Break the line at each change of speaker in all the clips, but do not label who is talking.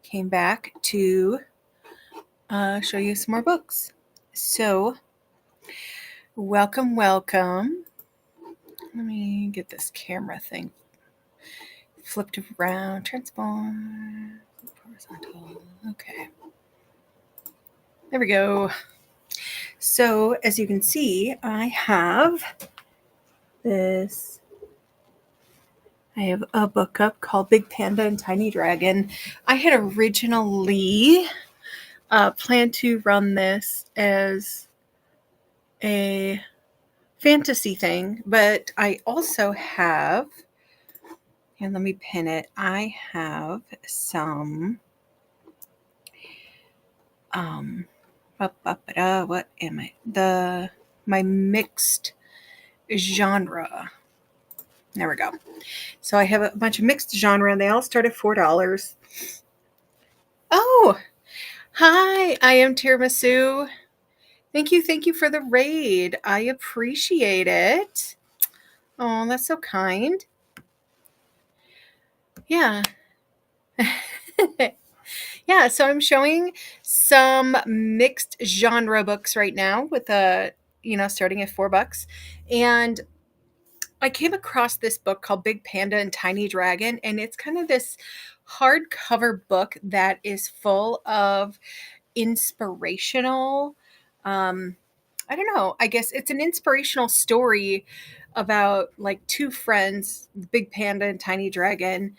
came back to show you some more books. So, welcome. Let me get this camera thing flipped around. Transform. Horizontal. Okay. There we go. So, as you can see, I have a book up called Big Panda and Tiny Dragon. I had originally planned to run this as a fantasy thing, but I also have, and let me pin it, I have some, what am I? My mixed genre. There we go. So I have a bunch of mixed genre, and they all start at $4. Oh, hi, I am Tiramisu. Thank you for the raid. I appreciate it. Oh, that's so kind. Yeah. Yeah, so I'm showing some mixed genre books right now with starting at $4. And I came across this book called Big Panda and Tiny Dragon, and it's kind of this hardcover book that is full of inspirational, I don't know, I guess it's an inspirational story about like two friends, Big Panda and Tiny Dragon,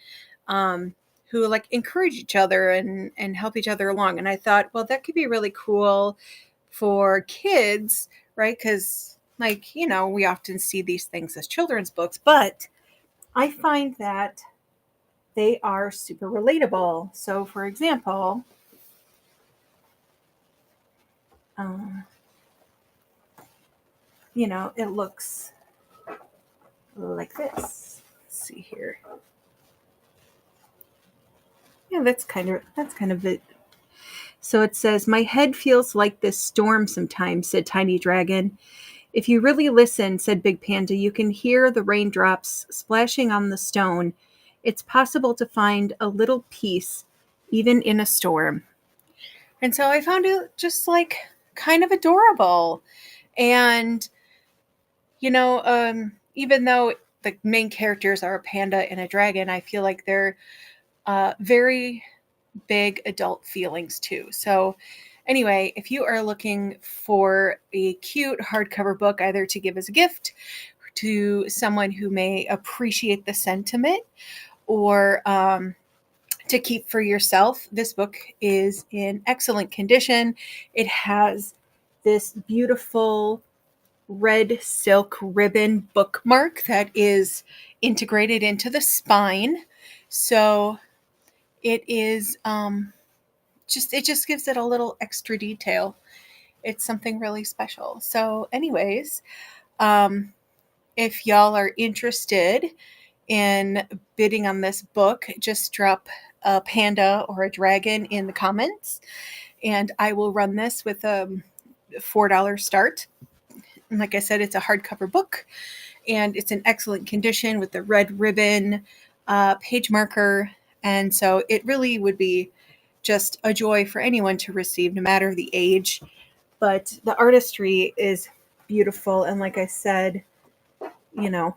um, who like encourage each other and help each other along. And I thought, well, that could be really cool for kids, right? Because we often see these things as children's books, but I find that they are super relatable. So, for example, um, it looks like this. Let's see here. Yeah, that's kind of it. So it says, "My head feels like this storm sometimes," said Tiny Dragon. "If you really listen," said Big Panda, "you can hear the raindrops splashing on the stone. It's possible to find a little peace even in a storm." And so I found it just like kind of adorable. And, even though the main characters are a panda and a dragon, I feel like they're very big adult feelings too. So, anyway, if you are looking for a cute hardcover book, either to give as a gift to someone who may appreciate the sentiment or to keep for yourself, this book is in excellent condition. It has this beautiful red silk ribbon bookmark that is integrated into the spine. So it is it just gives it a little extra detail. It's something really special. So, anyways, um, if y'all are interested in bidding on this book, just drop a panda or a dragon in the comments, and I will run this with a $4 start. And like I said, it's a hardcover book, and it's in excellent condition with the red ribbon, page marker, and so it really would be just a joy for anyone to receive, no matter the age. But the artistry is beautiful, and like I said, you know,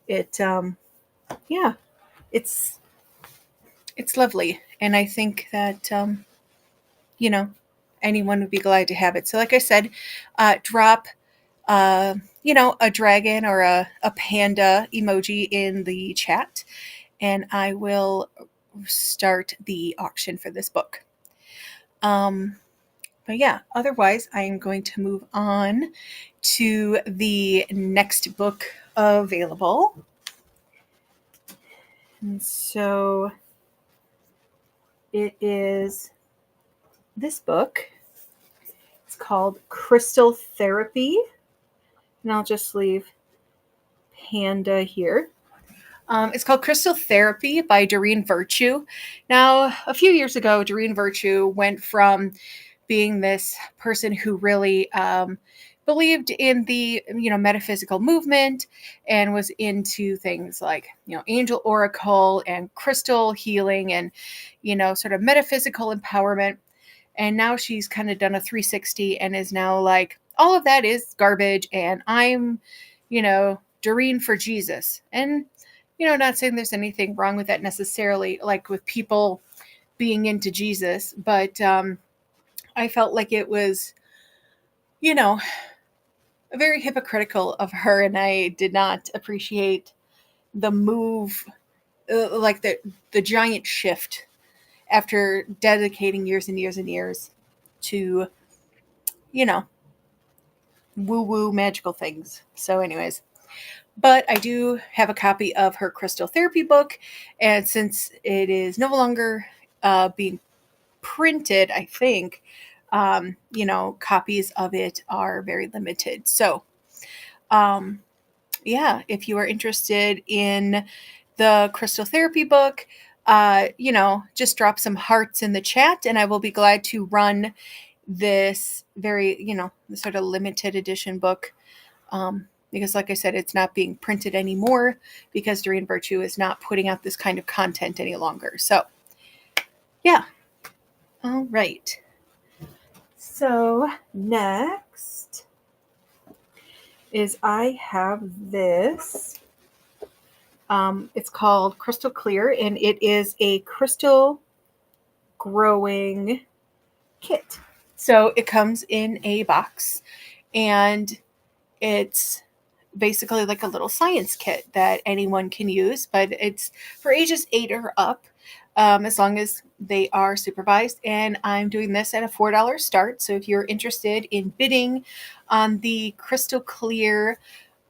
it yeah, it's it's lovely, and I think that you know anyone would be glad to have it. So, like I said, drop a dragon or a panda emoji in the chat, and I will start the auction for this book. But yeah, otherwise, I am going to move on to the next book available. And so it is this book. It's called Crystal Therapy. And I'll just leave Panda here. It's called Crystal Therapy by Doreen Virtue. Now, a few years ago, Doreen Virtue went from being this person who really believed in the metaphysical movement and was into things like angel oracle and crystal healing and sort of metaphysical empowerment. And now she's kind of done a 360 and is now like, all of that is garbage and I'm Doreen for Jesus. And not saying there's anything wrong with that necessarily, like with people being into Jesus, but I felt like it was you know very hypocritical of her, and I did not appreciate the move, like the giant shift after dedicating years and years and years to you know woo woo magical things. So, anyways, but I do have a copy of her crystal therapy book, and since it is no longer being printed, I think copies of it are very limited. So, um, yeah, if you are interested in the crystal therapy book, just drop some hearts in the chat and I will be glad to run this very, sort of limited edition book. Because, like I said, it's not being printed anymore because Doreen Virtue is not putting out this kind of content any longer. So, yeah. All right. So, next is I have this. It's called Crystal Clear, and it is a crystal growing kit. So it comes in a box, and it's basically like a little science kit that anyone can use, but it's for ages 8 or up, as long as they are supervised. And I'm doing this at a $4 start. So if you're interested in bidding on the Crystal Clear,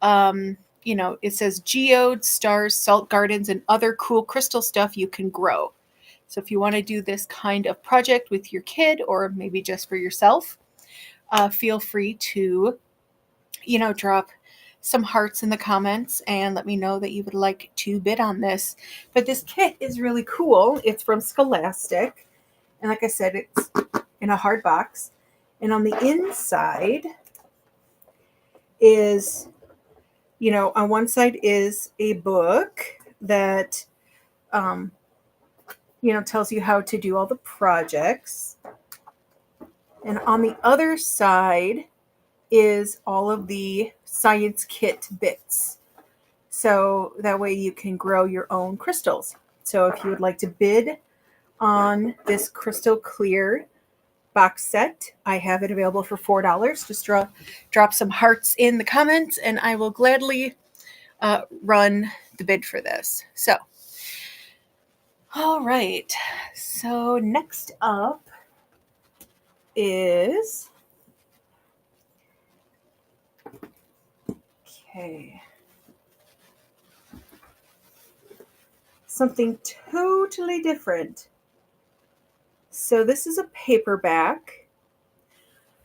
it says geodes, stars, salt gardens, and other cool crystal stuff you can grow. So if you want to do this kind of project with your kid or maybe just for yourself, feel free to, drop some hearts in the comments and let me know that you would like to bid on this. But this kit is really cool. It's from Scholastic. And like I said, it's in a hard box. And on the inside is, on one side is a book that, tells you how to do all the projects. And on the other side is all of the science kit bits. So that way you can grow your own crystals. So if you would like to bid on this Crystal Clear box set, I have it available for $4. Just drop some hearts in the comments and I will gladly run the bid for this. So, all right. So next up is, something totally different. So this is a paperback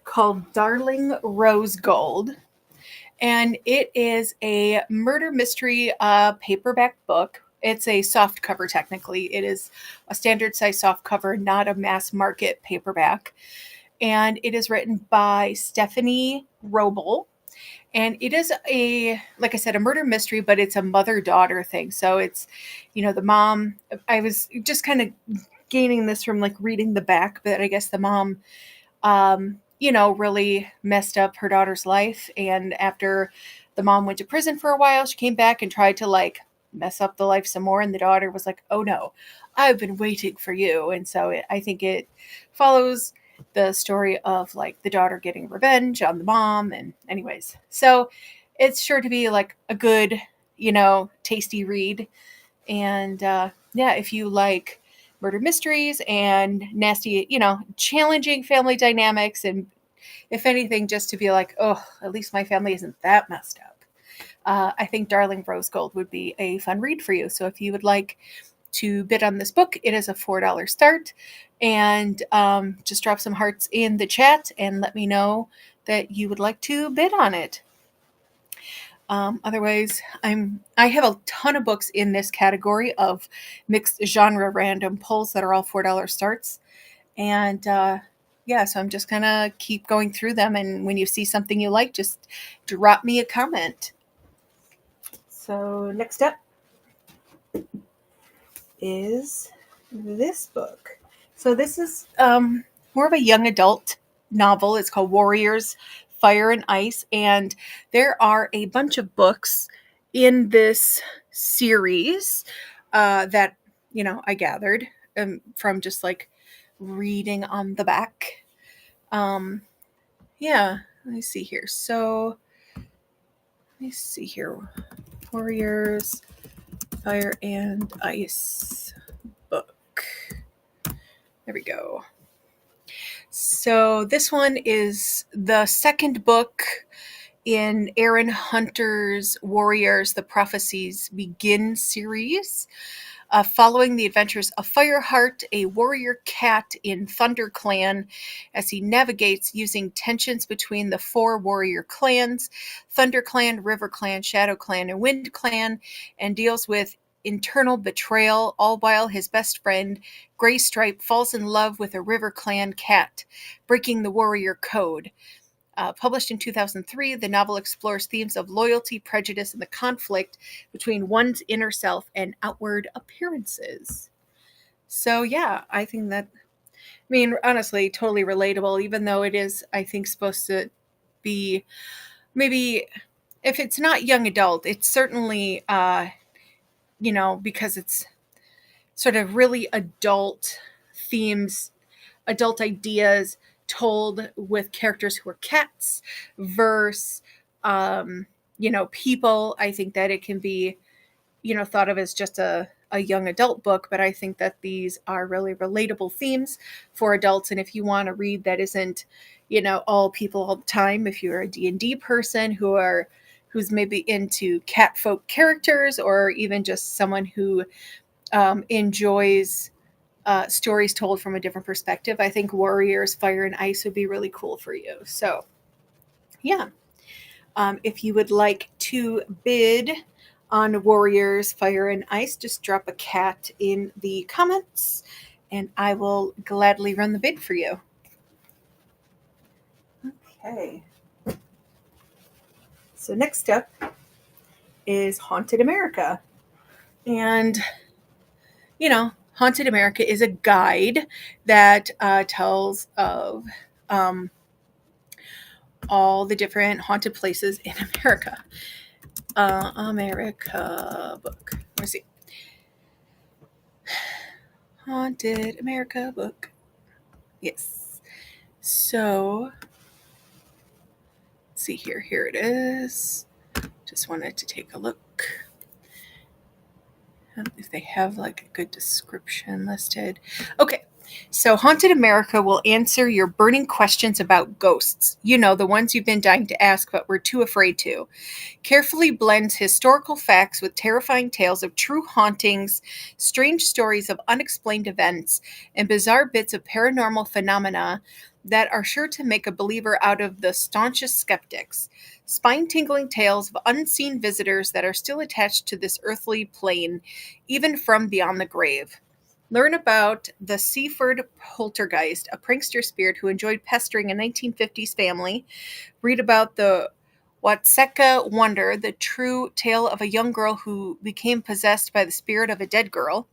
called Darling Rose Gold, and it is a murder mystery paperback book. It's a soft cover, technically. It is a standard size soft cover, not a mass market paperback. And it is written by Stephanie Roble. And it is like I said, a murder mystery, but it's a mother-daughter thing. So it's, the mom, I was just kind of gaining this from like reading the back, but I guess the mom, really messed up her daughter's life. And after the mom went to prison for a while, she came back and tried to like mess up the life some more. And the daughter was like, oh no, I've been waiting for you. And so I think it follows the story of like the daughter getting revenge on the mom. And anyways, so it's sure to be like a good, tasty read. And yeah, if you like murder mysteries and nasty, challenging family dynamics, and if anything, just to be like, oh, at least my family isn't that messed up. I think Darling Rose Gold would be a fun read for you. So if you would like to bid on this book, it is a $4 start. And just drop some hearts in the chat and let me know that you would like to bid on it. Otherwise, I have a ton of books in this category of mixed genre random pulls that are all $4 starts. And yeah, so I'm just gonna keep going through them, and when you see something you like, just drop me a comment. So next up is this book. So this is more of a young adult novel. It's called Warriors, Fire and Ice, and there are a bunch of books in this series that I gathered from just like reading on the back. Um, yeah, let me see here. So let me see here. Warriors, Fire and Ice book. There we go. So this one is the second book in Aaron Hunter's Warriors, The Prophecies Begin series. Following the adventures of Fireheart, a warrior cat in ThunderClan, as he navigates using tensions between the four warrior clans, ThunderClan, RiverClan, ShadowClan, and WindClan, and deals with internal betrayal, all while his best friend, Graystripe, falls in love with a RiverClan cat, breaking the warrior code. Published in 2003, the novel explores themes of loyalty, prejudice, and the conflict between one's inner self and outward appearances. So, yeah, I think that, honestly, totally relatable, even though it is, I think, supposed to be maybe, if it's not young adult, it's certainly, because it's sort of really adult themes, adult ideas told with characters who are cats versus people. I think that it can be thought of as just a young adult book, but I think that these are really relatable themes for adults. And if you want to read that isn't all people all the time, if you're a D&D person who's maybe into cat folk characters, or even just someone who enjoys stories told from a different perspective, I think Warriors, Fire and Ice would be really cool for you. So, yeah. If you would like to bid on Warriors, Fire and Ice, just drop a cat in the comments and I will gladly run the bid for you. Okay. So, next up is Haunted America. And Haunted America is a guide that tells of all the different haunted places in America. America book. Let me see. Haunted America book. Yes. So, let's see here. Here it is. Just wanted to take a look. If they have like a good description listed. Okay. So, Haunted America will answer your burning questions about ghosts. The ones you've been dying to ask but were too afraid to. Carefully blends historical facts with terrifying tales of true hauntings, strange stories of unexplained events, and bizarre bits of paranormal phenomena that are sure to make a believer out of the staunchest skeptics. Spine-tingling tales of unseen visitors that are still attached to this earthly plane, even from beyond the grave. Learn about the Seaford Poltergeist, a prankster spirit who enjoyed pestering a 1950s family. Read about the Watseka Wonder, the true tale of a young girl who became possessed by the spirit of a dead girl.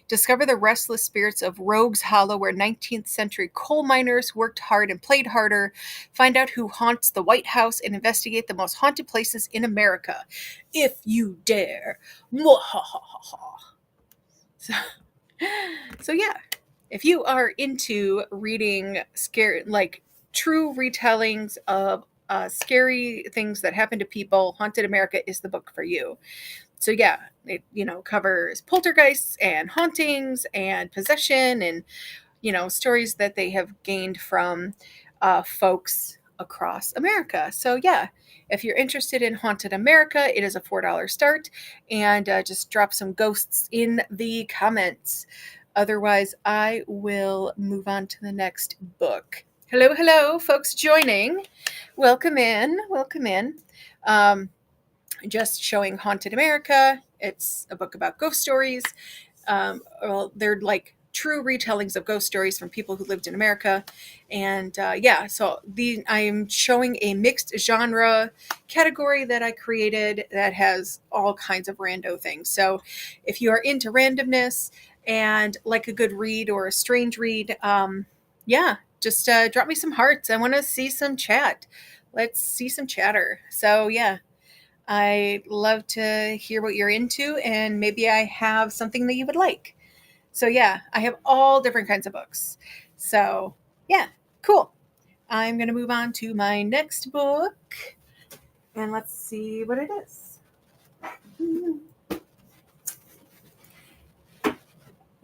Discover the restless spirits of Rogues Hollow, where 19th century coal miners worked hard and played harder. Find out who haunts the White House and investigate the most haunted places in America. If you dare. Mwahahaha. So yeah, if you are into reading true retellings of scary things that happen to people, Haunted America is the book for you. So yeah, it covers poltergeists and hauntings and possession and stories that they have gained from folks across America. So yeah, if you're interested in Haunted America, it is a $4 start, and just drop some ghosts in the comments. Otherwise, I will move on to the next book. Hello, folks joining. Welcome in. Just showing Haunted America. It's a book about ghost stories. Well, they're like true retellings of ghost stories from people who lived in America. And so I'm showing a mixed genre category that I created that has all kinds of rando things. So if you are into randomness and like a good read or a strange read, just drop me some hearts. I want to see some chat. Let's see some chatter. So yeah, I love to hear what you're into, and maybe I have something that you would like. So yeah, I have all different kinds of books. So yeah, cool. I'm going to move on to my next book, and let's see what it is.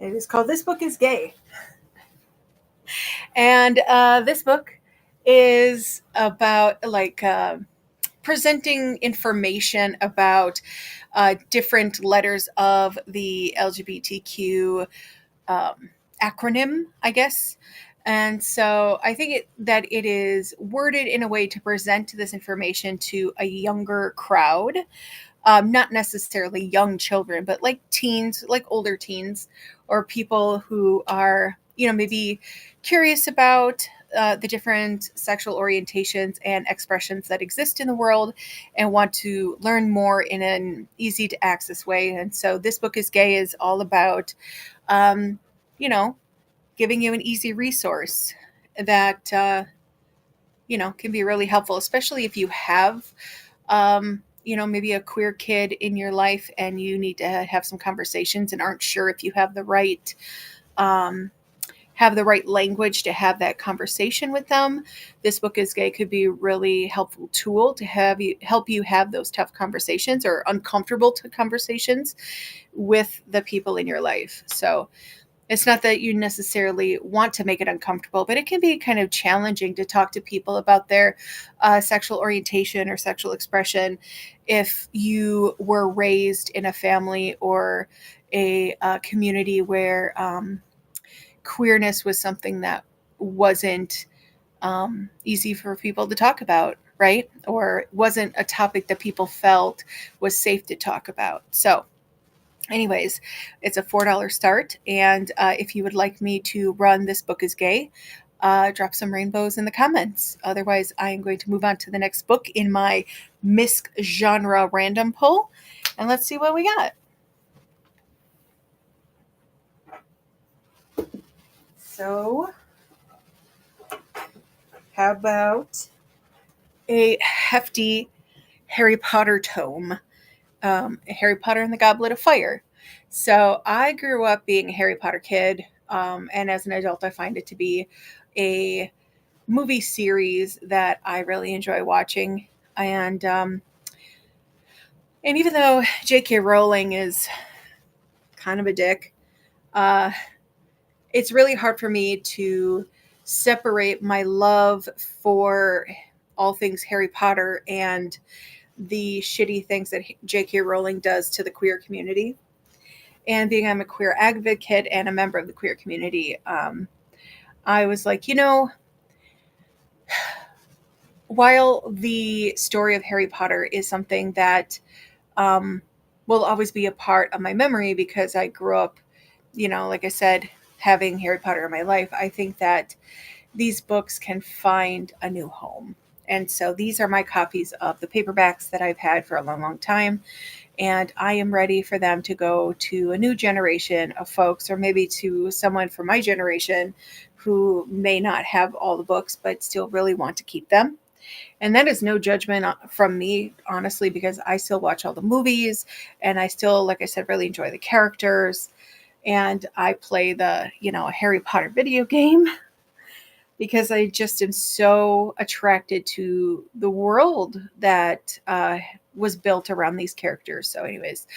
It is called This Book is Gay. And this book is about presenting information about different letters of the LGBTQ acronym, I guess. And so I think that it is worded in a way to present this information to a younger crowd, not necessarily young children, but like teens, like older teens, or people who are, maybe curious about the different sexual orientations and expressions that exist in the world and want to learn more in an easy to access way. And so This Book is Gay is all about, um, you know, giving you an easy resource that, can be really helpful, especially if you have, maybe a queer kid in your life and you need to have some conversations and aren't sure if you um, have the right language to have that conversation with them. This Book is Gay could be a really helpful tool to help you have those tough conversations or uncomfortable conversations with the people in your life. So it's not that you necessarily want to make it uncomfortable, but it can be kind of challenging to talk to people about their sexual orientation or sexual expression if you were raised in a family or a community where queerness was something that wasn't easy for people to talk about, right? Or wasn't a topic that people felt was safe to talk about. So, anyways, it's a $4 start. And if you would like me to run This Book is Gay, drop some rainbows in the comments. Otherwise, I am going to move on to the next book in my MISC genre random pull. And let's see what we got. So, how about a hefty Harry Potter tome? Harry Potter and the Goblet of Fire. So I grew up being a Harry Potter kid, and as an adult, I find it to be a movie series that I really enjoy watching. And even though J.K. Rowling is kind of a dick, uh, it's really hard for me to separate my love for all things Harry Potter and the shitty things that J.K. Rowling does to the queer community. And being I'm a queer advocate and a member of the queer community, I was like, while the story of Harry Potter is something that will always be a part of my memory because I grew up, like I said, having Harry Potter in my life, I think that these books can find a new home. And so these are my copies of the paperbacks that I've had for a long, long time. And I am ready for them to go to a new generation of folks, or maybe to someone from my generation who may not have all the books, but still really want to keep them. And that is no judgment from me, honestly, because I still watch all the movies and I still, like I said, really enjoy the characters. And I play the, Harry Potter video game because I just am so attracted to the world that was built around these characters. So, anyways,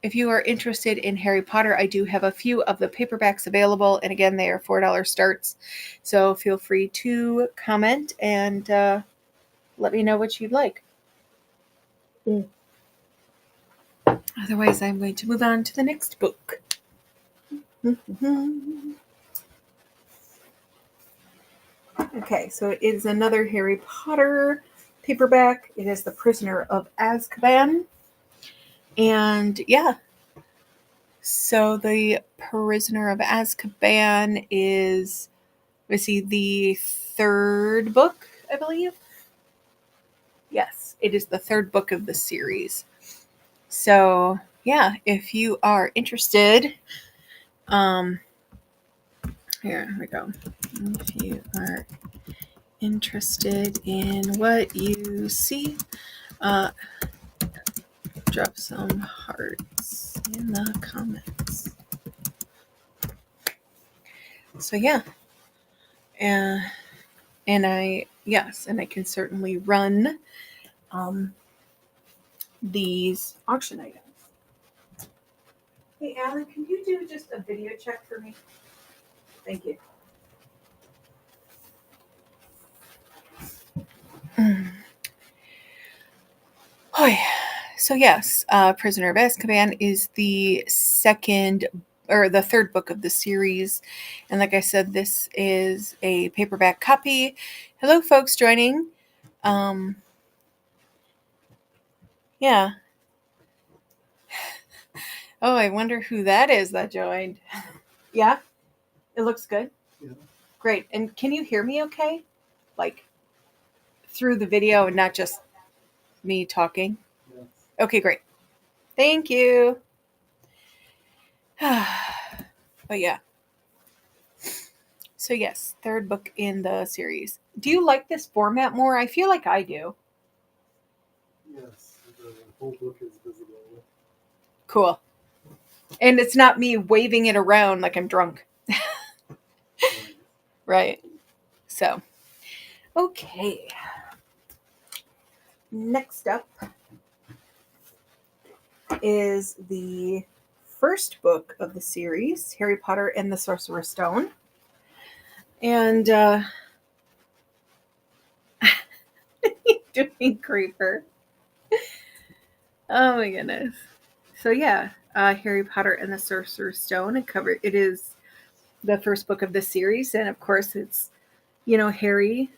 if you are interested in Harry Potter, I do have a few of the paperbacks available. And again, they are $4 starts. So feel free to comment and let me know what you'd like. Otherwise, I'm going to move on to the next book. Okay, so it is another Harry Potter paperback. It is The Prisoner of Azkaban. And yeah, So the Prisoner of Azkaban is, let's see, the third book, I believe. Yes, it is the third book of the series. So yeah, if you are interested, um, here we go. If you are interested in what you see, uh, drop some hearts in the comments. So yeah, and and I can certainly run these auction items. Hey Alan, can you do just a video check for me? Thank you. Oh, yeah. So yes, Prisoner of Azkaban is the second or the third book of the series, and like I said, this is a paperback copy. Hello, folks joining. Yeah. Oh, I wonder who that is that joined. Yeah, it looks good. Yeah. Great. And can you hear me okay? Like through the video and not just me talking? Yes. Okay, great. Thank you. But yeah. So yes, third book in the series. Do you like this format more? I feel like I do.
Yes, the whole book is visible.
Cool. And it's not me waving it around like I'm drunk. Right. So, okay. Next up is the first book of the series, Harry Potter and the Sorcerer's Stone. And doing Creeper. Oh my goodness. So yeah, Harry Potter and the Sorcerer's Stone. It is the first book of the series, and of course it's Harry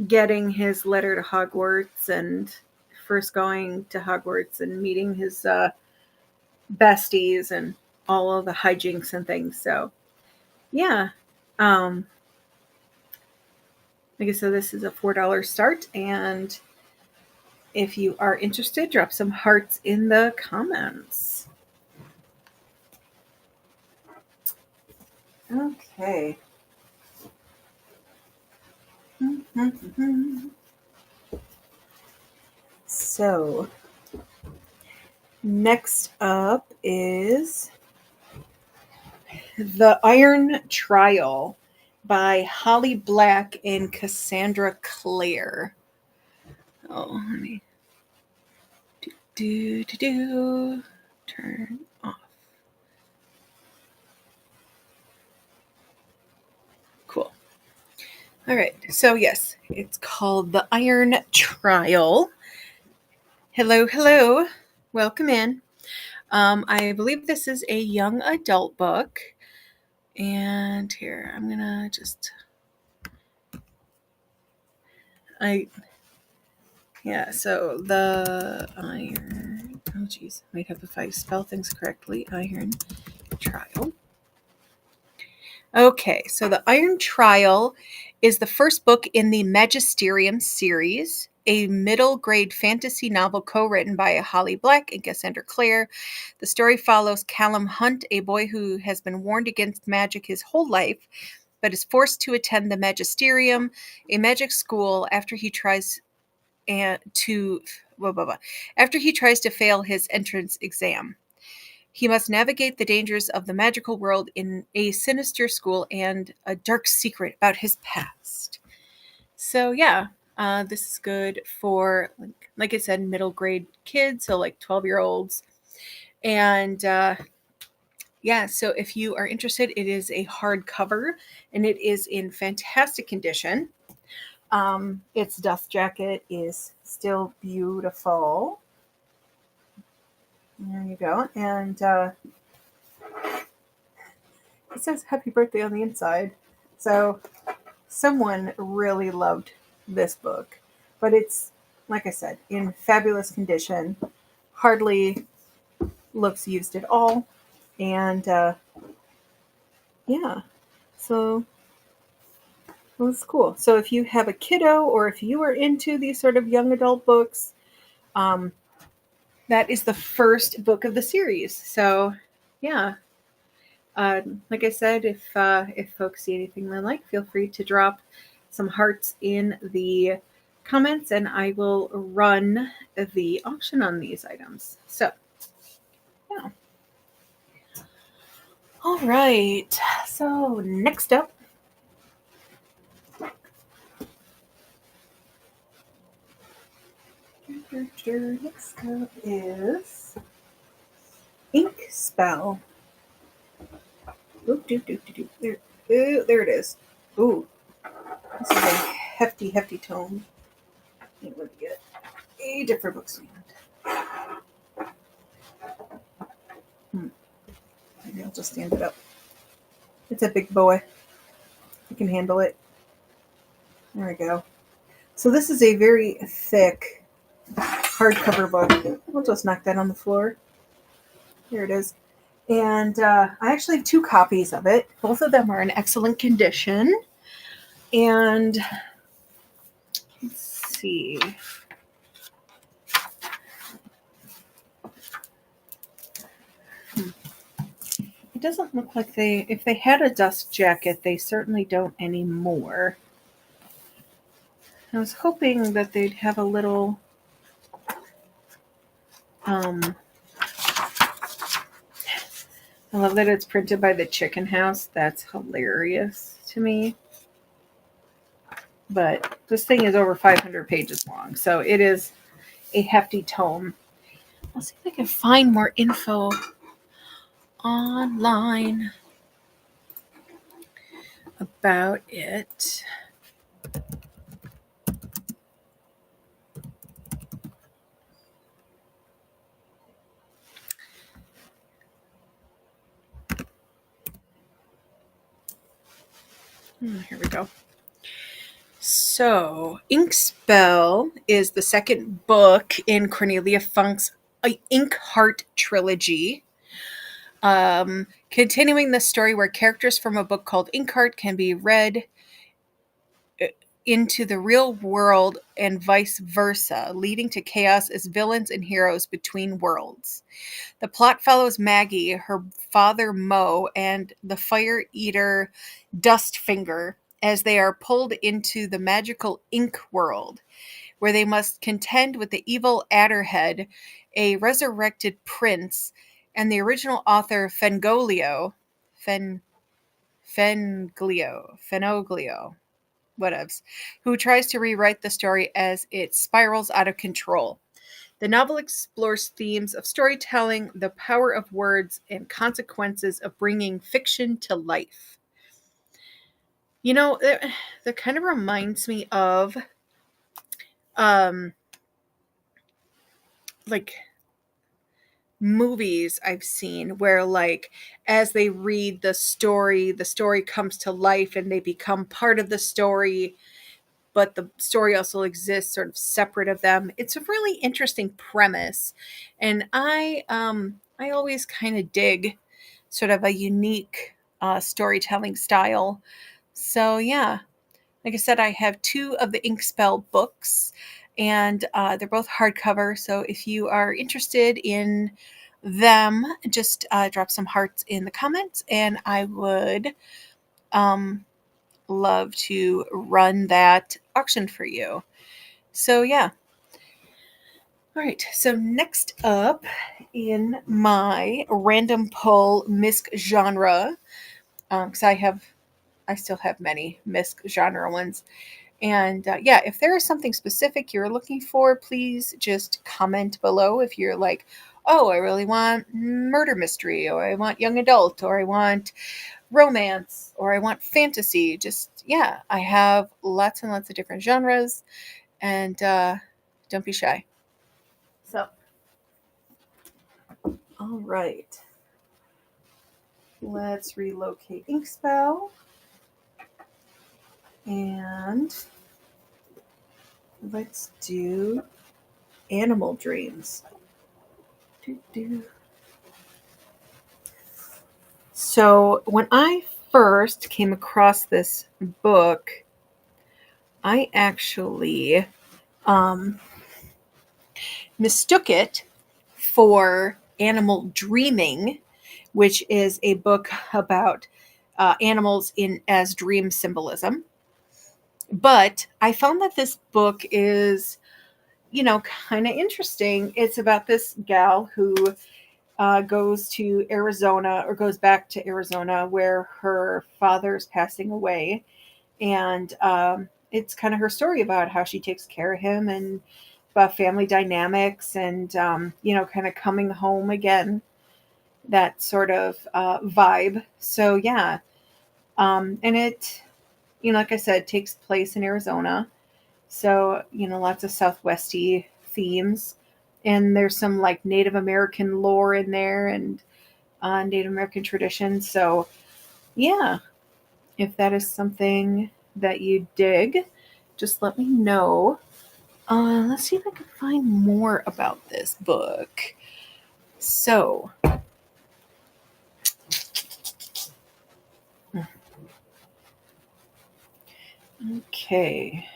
getting his letter to Hogwarts and first going to Hogwarts and meeting his besties and all of the hijinks and things. So yeah, like I said, this is a $4 start, and if you are interested, drop some hearts in the comments. Okay. So, next up is The Iron Trial by Holly Black and Cassandra Clare. Oh, let me turn off. Cool. All right. So yes, it's called The Iron Trial. Hello, hello. Welcome in. I believe this is a young adult book. And here, I'm gonna just so the Iron, oh geez, might have if I spell things correctly, Iron Trial. Okay, so the Iron Trial is the first book in the Magisterium series, a middle grade fantasy novel co-written by Holly Black and Cassandra Clare. The story follows Callum Hunt, a boy who has been warned against magic his whole life, but is forced to attend the Magisterium, a magic school, after he tries to fail his entrance exam. He must navigate the dangers of the magical world in a sinister school and a dark secret about his past. So yeah, this is good for like I said, middle grade kids, so like 12-year-olds. And yeah, so if you are interested, it is a hardcover and it is in fantastic condition. Its dust jacket is still beautiful. There you go. And it says happy birthday on the inside. So someone really loved this book. But it's, like I said, in fabulous condition. Hardly looks used at all. And yeah, so well, that's cool. So if you have a kiddo or if you are into these sort of young adult books, um, that is the first book of the series. So yeah, like I said, if folks see anything they like, feel free to drop some hearts in the comments, and I will run the auction on these items. So yeah. All right. So next up. Next up is Ink Spell. Oop, doop, doop, doop, doop. There, ooh, there it is. Ooh, this is a hefty, hefty tome. Let me get a different book stand. Maybe I'll just stand it up. It's a big boy. You can handle it. There we go. So this is a very thick hardcover book. I'll just knock that on the floor. Here it is. And I actually have 2 copies of it. Both of them are in excellent condition. And let's see. It doesn't look like if they had a dust jacket, they certainly don't anymore. I was hoping that they'd have a little, I love that it's printed by the Chicken House. That's hilarious to me. But this thing is over 500 pages long, so it is a hefty tome. I'll see if I can find more info online about it. Here we go. So, Inkspell is the second book in Cornelia Funk's Inkheart trilogy. Continuing the story where characters from a book called Inkheart can be read into the real world and vice versa, leading to chaos as villains and heroes between worlds. The plot follows Maggie, her father Mo, and the fire eater Dustfinger as they are pulled into the magical ink world, where they must contend with the evil Adderhead, a resurrected prince, and the original author Fenoglio, whatevs, who tries to rewrite the story as it spirals out of control. The novel explores themes of storytelling, the power of words, and consequences of bringing fiction to life. You know, that kind of reminds me of like movies I've seen where, like, as they read the story comes to life and they become part of the story, but the story also exists sort of separate of them. It's a really interesting premise, and I always kind of dig sort of a unique storytelling style. So yeah, like I said, I have 2 of the Inkspell books, and they're both hardcover. So if you are interested in them, just drop some hearts in the comments, and I would um, love to run that auction for you. So yeah. All right. So next up in my random pull misc genre, because I still have many misc genre ones. And yeah, if there is something specific you're looking for, please just comment below. If you're like, oh, I really want murder mystery, or I want young adult, or I want romance, or I want fantasy, just, yeah, I have lots and lots of different genres. And don't be shy. So, all right. Let's relocate Inkspell. And let's do Animal Dreams. So when I first came across this book, I actually um, mistook it for Animal Dreaming, which is a book about animals in as dream symbolism. But I found that this book is, kind of interesting. It's about this gal who goes to Arizona or goes back to Arizona where her father's passing away. And it's kind of her story about how she takes care of him and about family dynamics and, kind of coming home again, that sort of vibe. So, yeah. And it, like I said, takes place in Arizona. So, lots of Southwesty themes. And there's some like Native American lore in there and Native American traditions. So, yeah, if that is something that you dig, just let me know. Let's see if I can find more about this book. So, okay.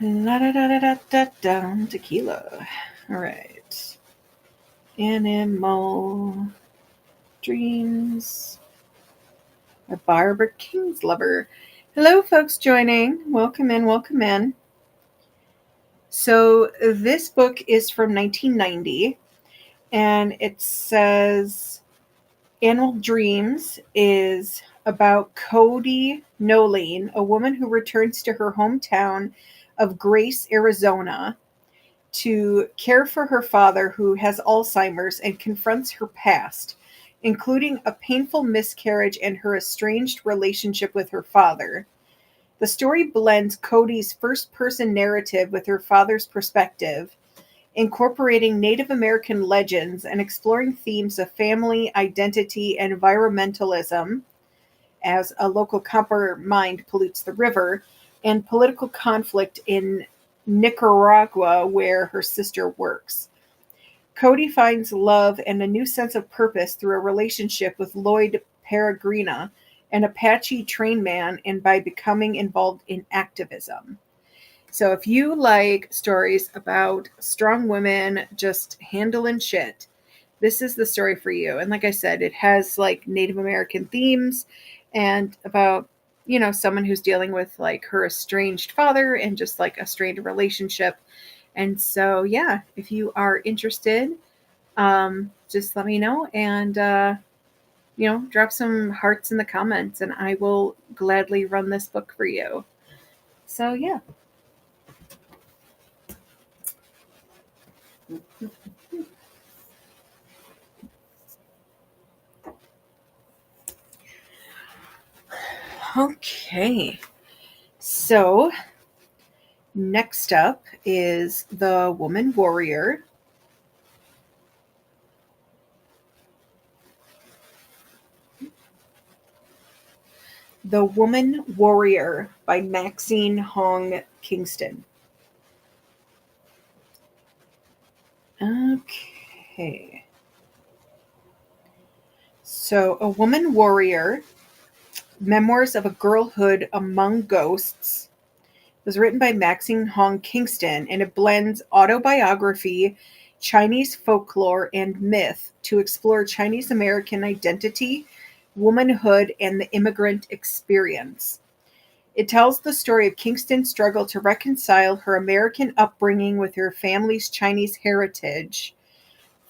La da da da da da da tequila. All right. Animal Dreams. A Barbara Kingslover. Hello, folks joining. Welcome in, welcome in. So, this book is from 1990, and it says Animal Dreams is about Cody Nolene, a woman who returns to her hometown of Grace, Arizona, to care for her father who has Alzheimer's and confronts her past, including a painful miscarriage and her estranged relationship with her father. The story blends Cody's first person narrative with her father's perspective, incorporating Native American legends and exploring themes of family, identity, and environmentalism as a local copper mine pollutes the river, and political conflict in Nicaragua, where her sister works. Cody finds love and a new sense of purpose through a relationship with Lloyd Peregrina, an Apache train man, and by becoming involved in activism. So if you like stories about strong women just handling shit, this is the story for you. And like I said, it has like Native American themes and about, someone who's dealing with like her estranged father and just like a strained relationship. And so, yeah, if you are interested, just let me know and, drop some hearts in the comments and I will gladly run this book for you. So, yeah. Okay. So, next up is The Woman Warrior. The Woman Warrior by Maxine Hong Kingston. Okay. So, A Woman Warrior, Memoirs of a Girlhood Among Ghosts, was written by Maxine Hong Kingston, and it blends autobiography, Chinese folklore, and myth to explore Chinese American identity, womanhood, and the immigrant experience. It tells the story of Kingston's struggle to reconcile her American upbringing with her family's Chinese heritage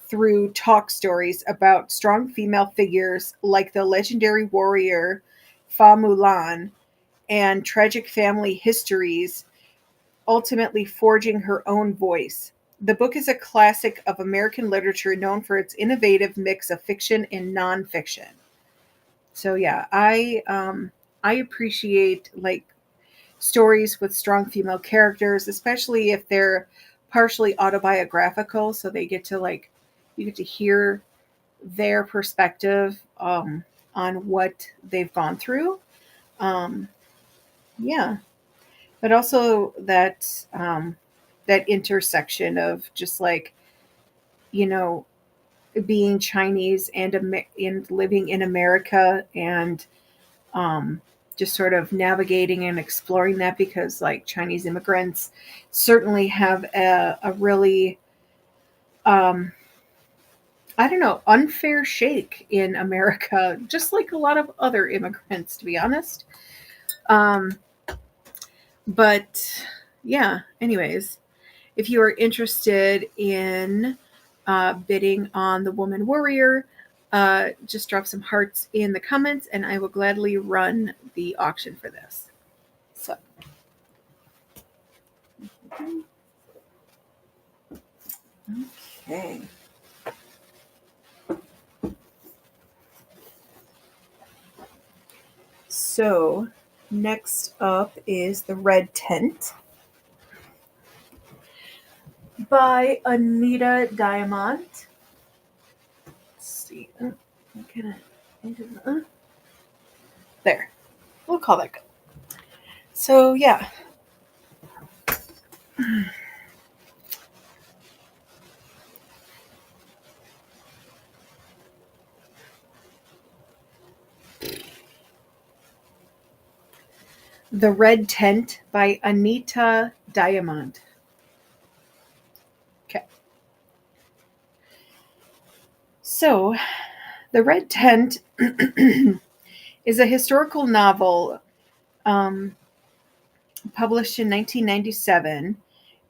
through talk stories about strong female figures like the legendary warrior Fa Mulan and tragic family histories, ultimately forging her own voice. The book is a classic of American literature known for its innovative mix of fiction and nonfiction. So yeah, I appreciate like stories with strong female characters, especially if they're partially autobiographical, so they get to like you get to hear their perspective on what they've gone through. Um, yeah. but also that intersection of just like, you know, being Chinese and living in America, and um, just sort of navigating and exploring that, because like Chinese immigrants certainly have a really um, I don't know, unfair shake in America, just like a lot of other immigrants, to be honest. Um, but yeah, anyways, if you are interested in bidding on the Woman Warrior, just drop some hearts in the comments and I will gladly run the auction for this. So, okay. So, next up is The Red Tent by Anita Diamond. Let's see. There. We'll call that good. So, yeah. The Red Tent by Anita Diamond. Okay. So, The Red Tent is a historical novel um, published in 1997.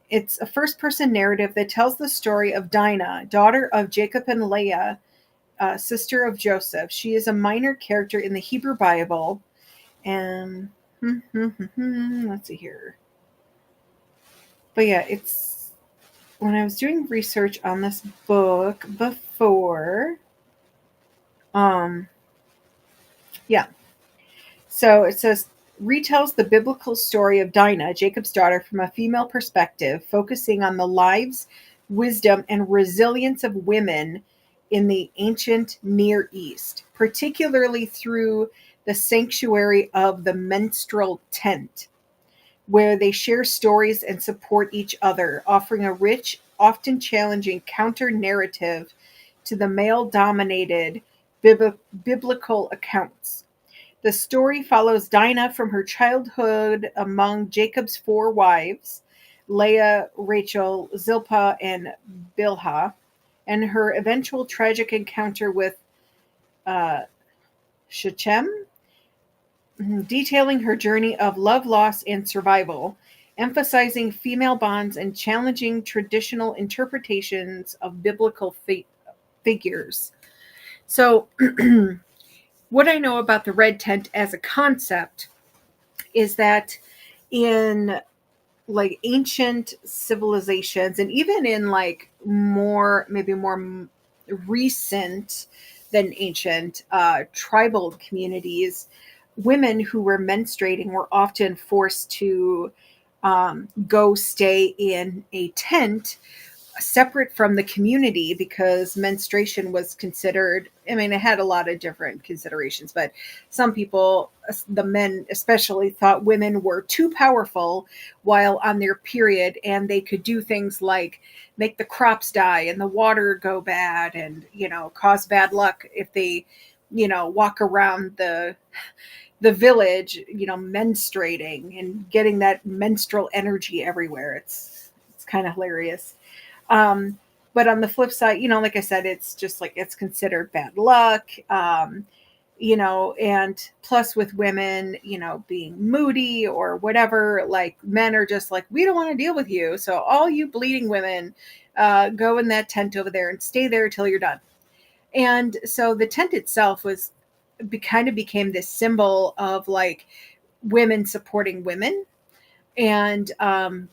It's a first person narrative that tells the story of Dinah, daughter of Jacob and Leah, sister of Joseph. She is a minor character in the Hebrew Bible. And let's see here. But yeah, it's when I was doing research on this book before. Yeah. So it says retells the biblical story of Dinah, Jacob's daughter, from a female perspective, focusing on the lives, wisdom, and resilience of women in the ancient Near East, particularly through the sanctuary of the menstrual tent, where they share stories and support each other, offering a rich, often challenging counter narrative to the male dominated biblical accounts. The story follows Dinah from her childhood among Jacob's four wives, Leah, Rachel, Zilpah, and Bilhah, and her eventual tragic encounter with uh, Shechem, detailing her journey of love, loss, and survival, emphasizing female bonds and challenging traditional interpretations of biblical figures. So, what I know about the red tent as a concept is that in like ancient civilizations, and even in like maybe more recent than ancient tribal communities, women who were menstruating were often forced to go stay in a tent separate from the community, because menstruation was considered, I mean, it had a lot of different considerations, but some people, the men especially, thought women were too powerful while on their period, and they could do things like make the crops die and the water go bad, and cause bad luck if they walk around the village menstruating and getting that menstrual energy everywhere. It's kind of hilarious. um, but on the flip side, like I said, it's just like it's considered bad luck. And plus with women, being moody or whatever, like men are just like, we don't want to deal with you. So all you bleeding women, go in that tent over there and stay there till you're done. And so the tent itself kind of became this symbol of like women supporting women. And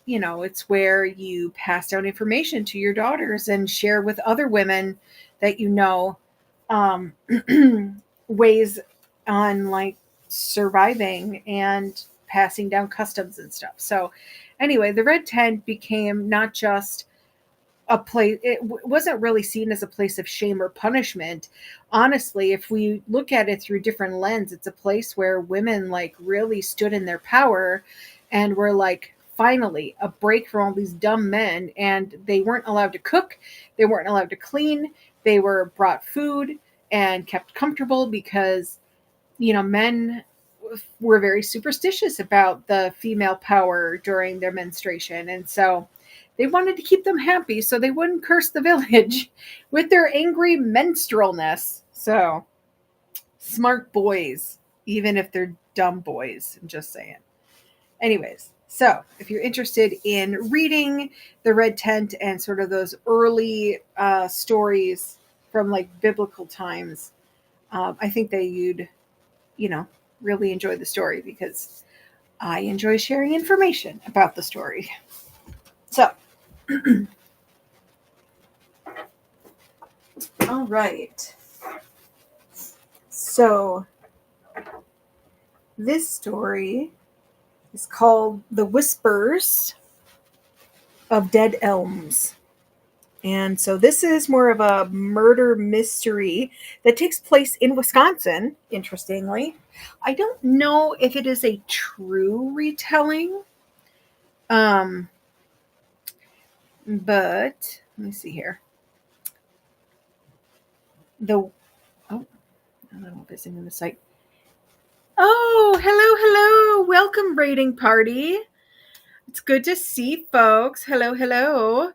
it's where you pass down information to your daughters and share with other women that um, ways on like surviving and passing down customs and stuff. So anyway, the red tent became not just a place, wasn't really seen as a place of shame or punishment. Honestly, if we look at it through different lens, it's a place where women like really stood in their power and were like, finally, a break from all these dumb men. And they weren't allowed to cook, they weren't allowed to clean, they were brought food and kept comfortable because, men were very superstitious about the female power during their menstruation. And so they wanted to keep them happy so they wouldn't curse the village with their angry menstrualness. So, smart boys, even if they're dumb boys. I'm just saying. Anyways, so if you're interested in reading The Red Tent and sort of those early stories from like biblical times, I think that you'd, you know, really enjoy the story because I enjoy sharing information about the story. So, all right. So, this story is called The Whispers of Dead Elms. And so this is more of a murder mystery that takes place in Wisconsin, interestingly. I don't know if it is a true retelling. But let me see here. I'm visiting the site. Oh, hello. Welcome, raiding party. It's good to see folks. Hello.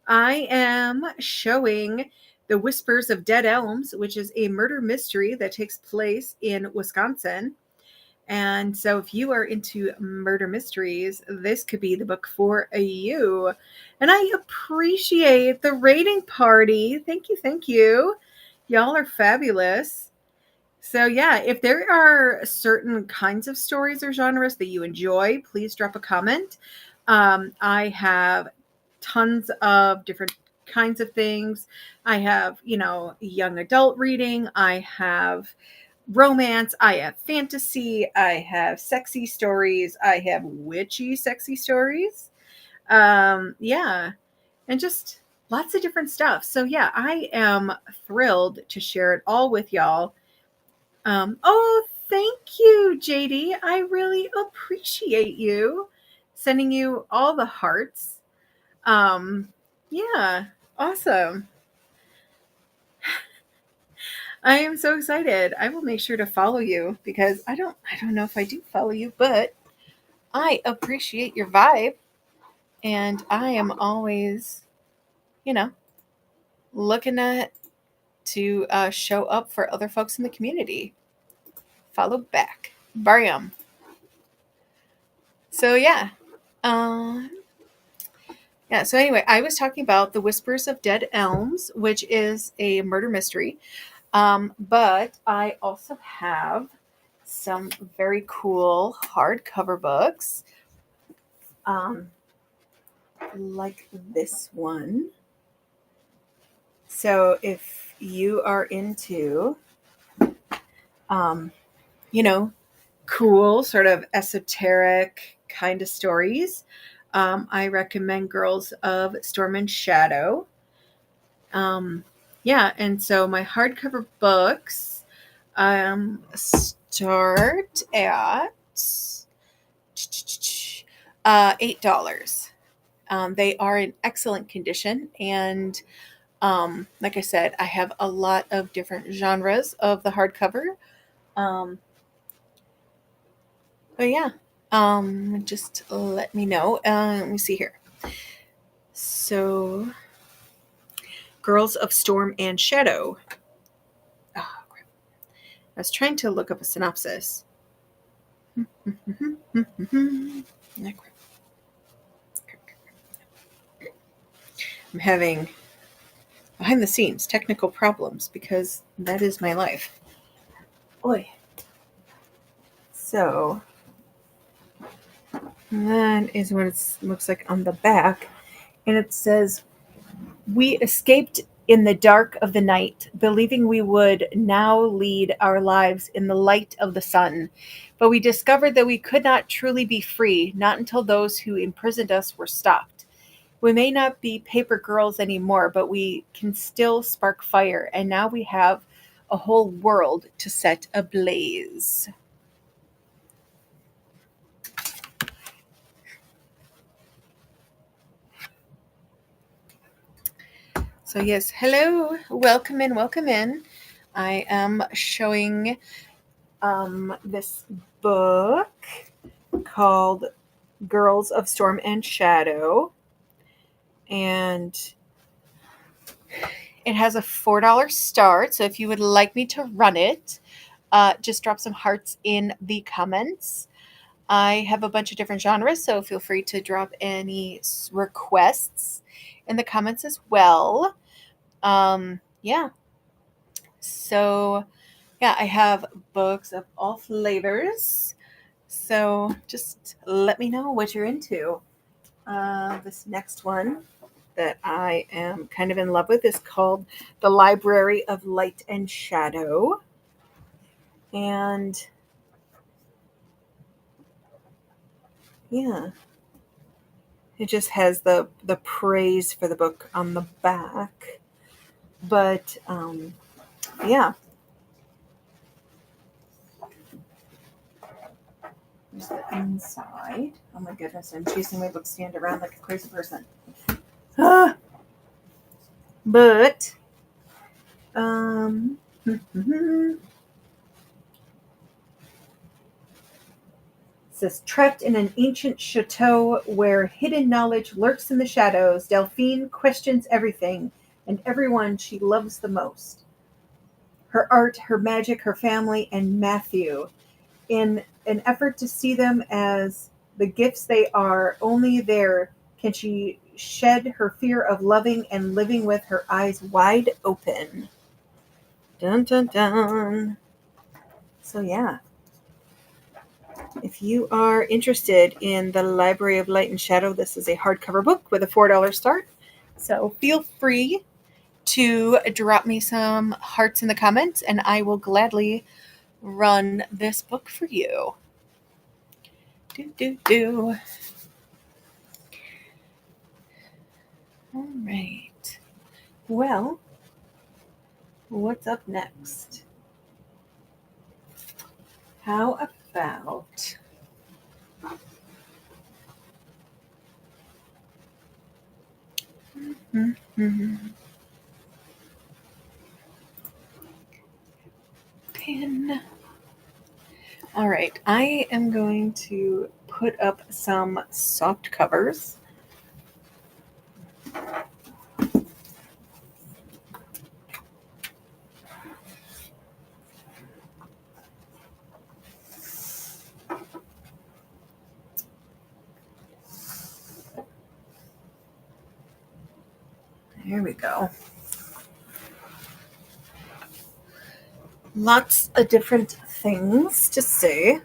I am showing The Whispers of Dead Elms, which is a murder mystery that takes place in Wisconsin. And so if you are into murder mysteries, this could be the book for you. And I appreciate the rating party. Thank you. Y'all are fabulous. So yeah, if there are certain kinds of stories or genres that you enjoy, please drop a comment. I have tons of different kinds of things. I have, young adult reading. I have romance. I have fantasy. I have sexy stories. I have witchy sexy stories. Yeah, and just lots of different stuff. So yeah, I am thrilled to share it all with y'all. Oh, thank you, JD. I really appreciate you. Sending you all the hearts. Yeah, awesome. I am so excited. I will make sure to follow you because I don't know if I do follow you, but I appreciate your vibe and I am always, you know, looking at to show up for other folks in the community. Follow back. Barium. So yeah. Um Yeah, so anyway, I was talking about The Whispers of Dead Elms, which is a murder mystery. But I also have some very cool hardcover books, um, like this one. So if you are into, um, you know, cool, sort of esoteric kind of stories, I recommend Girls of Storm and Shadow. Yeah, and so my hardcover books start at $8. They are in excellent condition, and like I said, I have a lot of different genres of the hardcover. Um, but yeah, just let me know. Let me see here. So, Girls of Storm and Shadow. Oh, crap. I was trying to look up a synopsis. I'm having behind the scenes technical problems because that is my life. Oi. So that is what it looks like on the back. And it says, "We escaped in the dark of the night, believing we would now lead our lives in the light of the sun. But we discovered that we could not truly be free, not until those who imprisoned us were stopped. We may not be paper girls anymore, but we can still spark fire, and now we have a whole world to set ablaze." So yes, hello, welcome in, welcome in. I am showing this book called Girls of Storm and Shadow, and it has a $4 start. So if you would like me to run it, just drop some hearts in the comments. I have a bunch of different genres, so feel free to drop any requests in the comments as well. Yeah. So, yeah, I have books of all flavors. So just let me know what you're into. This next one that I am kind of in love with is called The Library of Light and Shadow. And yeah, it just has the praise for the book on the back. But yeah, there's the inside. Oh my goodness, I'm chasing my bookstand around like a crazy person. Ah! But it says, trapped in an ancient chateau where hidden knowledge lurks in the shadows, Delphine questions everything and everyone she loves the most. Her art, her magic, her family, and Matthew. In an effort to see them as the gifts they are, only there can she shed her fear of loving and living with her eyes wide open. Dun dun dun. So yeah. If you are interested in the Library of Light and Shadow, this is a hardcover book with a $4 start. So feel free to drop me some hearts in the comments, and I will gladly run this book for you. Do. All right. Well, what's up next? How about pen? All right, I am going to put up some soft covers. There we go. Lots of different things to say.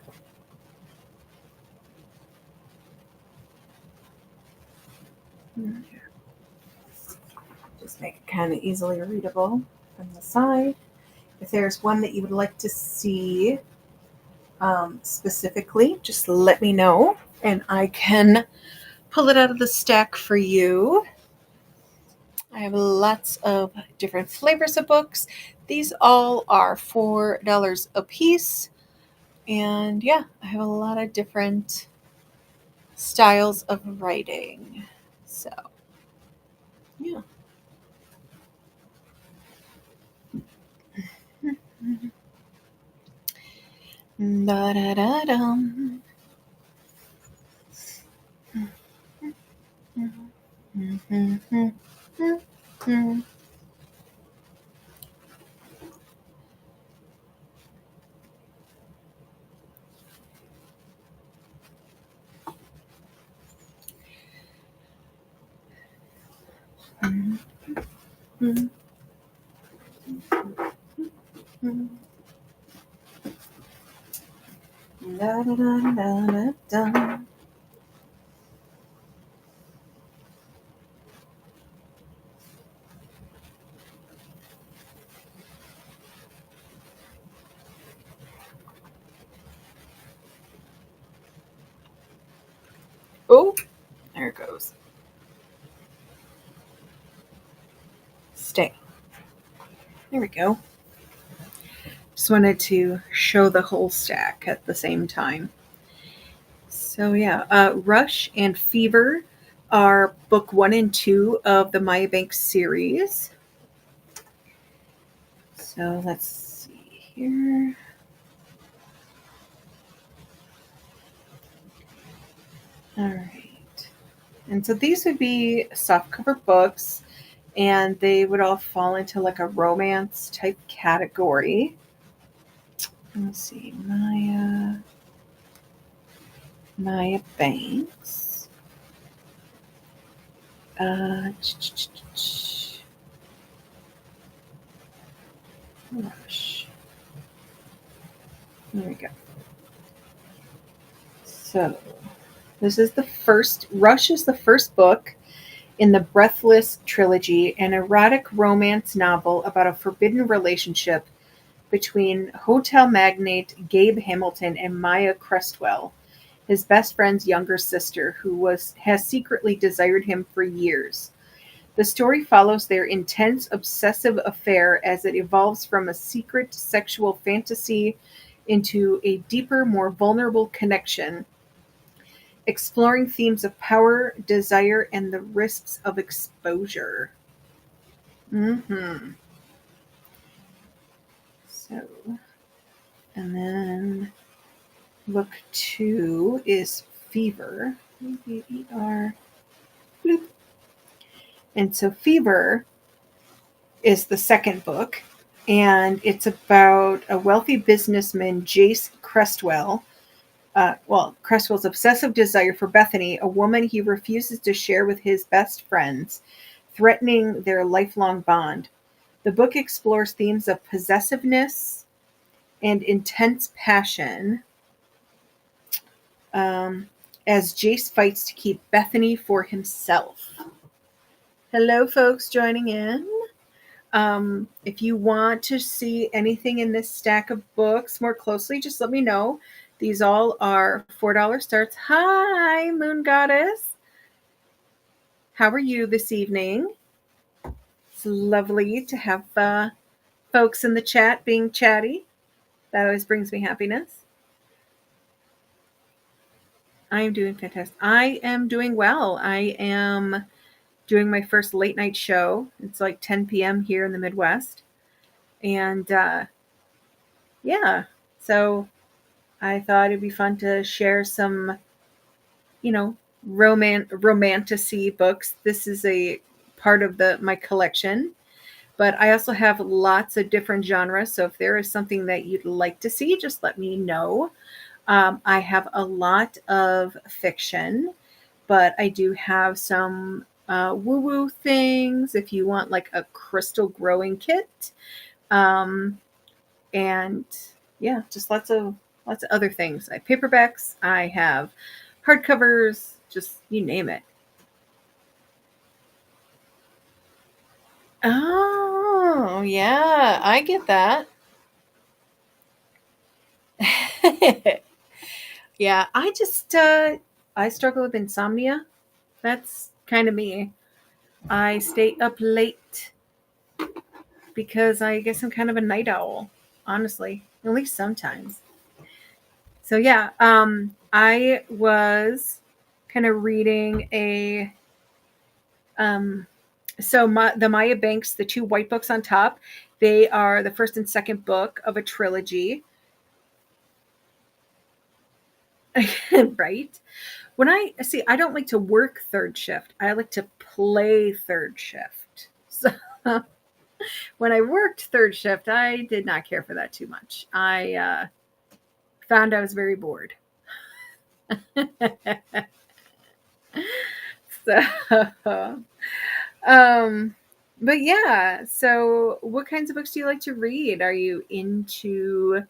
Just make it kind of easily readable from the side. If there's one that you would like to see specifically, just let me know and I can pull it out of the stack for you. I have lots of different flavors of books. These all are $4 a piece. And yeah, I have a lot of different styles of writing. So, yeah. Da-da-da-dum. Da-da-da-da-da-dum. Oh, there it goes. Stay. There we go. Just wanted to show the whole stack at the same time. So yeah, Rush and Fever are book 1 and 2 of the Maya Banks series. So let's see here. All right. And so these would be softcover books, and they would all fall into like a romance type category. Let's see, Maya Banks. Rush. There we go. So this is the first. Rush is the first book in the Breathless trilogy, an erotic romance novel about a forbidden relationship between hotel magnate Gabe Hamilton and Maya Crestwell, his best friend's younger sister, who has secretly desired him for years. The story follows their intense, obsessive affair as it evolves from a secret sexual fantasy into a deeper, more vulnerable connection, exploring themes of power, desire, and the risks of exposure. Hmm. So, and then book 2 is Fever. Fever. Bloop. And so Fever is the second book, and it's about a wealthy businessman, Jace Crestwell. Crestwell's obsessive desire for Bethany, a woman he refuses to share with his best friends, threatening their lifelong bond. The book explores themes of possessiveness and intense passion, um, as Jace fights to keep Bethany for himself. Hello, folks joining in. If you want to see anything in this stack of books more closely, just let me know. These all are $4 starts. Hi, Moon Goddess. How are you this evening? It's lovely to have folks in the chat being chatty. That always brings me happiness. I am doing fantastic. I am doing well. I am doing my first late night show. It's like 10 p.m. here in the Midwest. And yeah, so I thought it'd be fun to share some, romantasy books. This is a part of my collection, but I also have lots of different genres. So if there is something that you'd like to see, just let me know. I have a lot of fiction, but I do have some woo-woo things if you want like a crystal growing kit. And yeah, just lots of other things. I have paperbacks, I have hardcovers, just you name it. Oh, yeah, I get that. Yeah, I struggle with insomnia. That's kind of me. I stay up late because I guess I'm kind of a night owl, honestly, at least sometimes. So yeah, I was kind of reading um, the Maya Banks, the two white books on top, they are the first and second book of a trilogy. Right? When I don't like to work third shift. I like to play third shift. So when I worked third shift, I did not care for that too much. I found I was very bored. So, um, but yeah. So, what kinds of books do you like to read? Are you into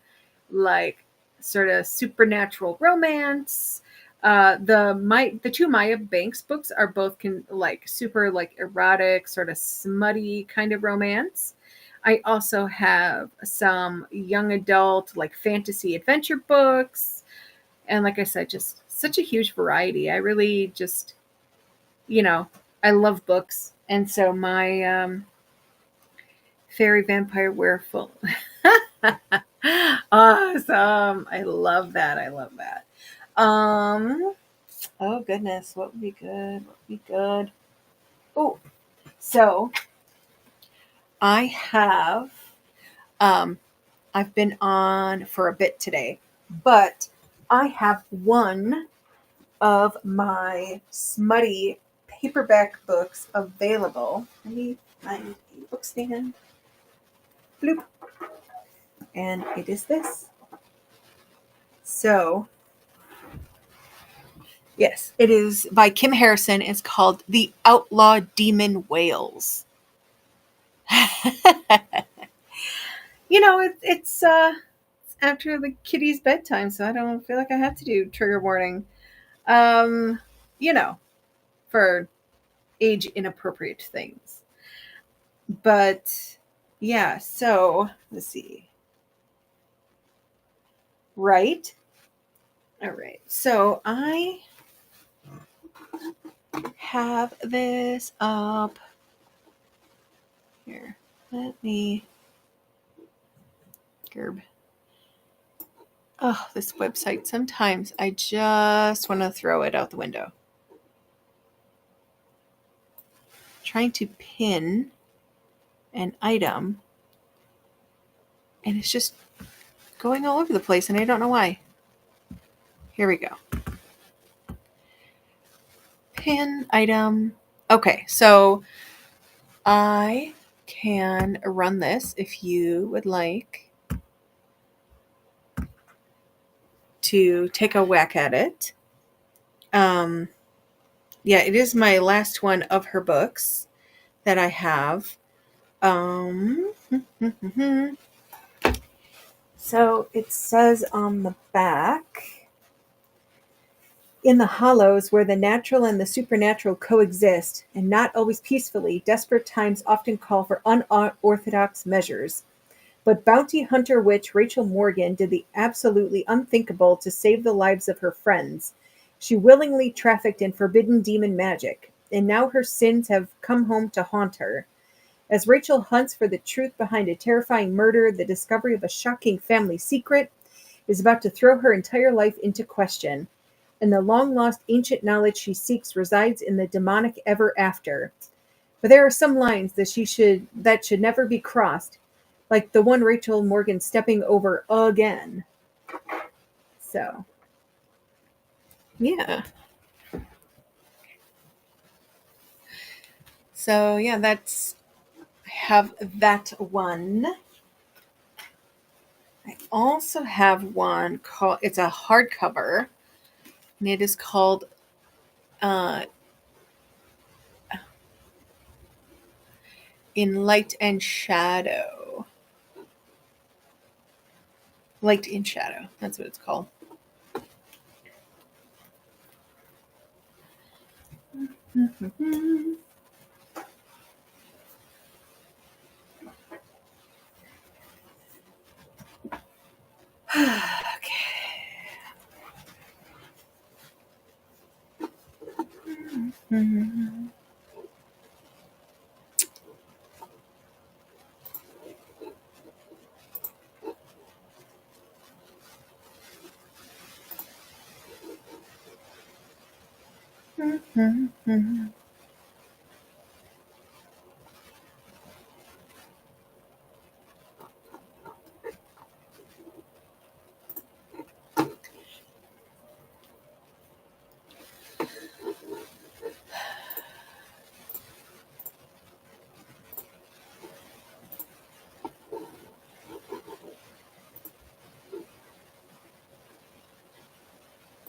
like sort of supernatural romance? The two Maya Banks books are both like super like erotic, sort of smutty kind of romance. I also have some young adult like fantasy adventure books, and like I said, just such a huge variety. I really just, you know, I love books, and so my fairy vampire werewolf. Awesome. I love that. I love that. Um, oh goodness, what would be good? What would be good? Oh, so I have I've been on for a bit today, but I have one of my smutty paperback books available. Let me find a book stand. Bloop. And it is this. So, yes, it is by Kim Harrison. It's called The Outlaw Demon Whales. It's after the kitty's bedtime, so I don't feel like I have to do trigger warning. Um, you know, for age inappropriate things. But yeah, so let's see. Right? All right. So I have this up here. Let me Gerb. Oh, this website. Sometimes I just want to throw it out the window. Trying to pin an item, and it's just going all over the place, and I don't know why. Here we go. Pin item. Okay, so I can run this if you would like to take a whack at it. Yeah, it is my last one of her books that I have. So it says on the back, in the hollows where the natural and the supernatural coexist, and not always peacefully, desperate times often call for unorthodox measures. But bounty hunter witch Rachel Morgan did the absolutely unthinkable to save the lives of her friends. She willingly trafficked in forbidden demon magic, and now her sins have come home to haunt her. As Rachel hunts for the truth behind a terrifying murder, the discovery of a shocking family secret is about to throw her entire life into question. And the long-lost ancient knowledge she seeks resides in the demonic ever after. But there are some lines that should never be crossed, like the one Rachel Morgan stepping over again. So, yeah. So, yeah, I have that one. I also have one called, it's a hardcover, and it is called uh, In Light and Shadow. Light in Shadow, that's what it's called. Okay.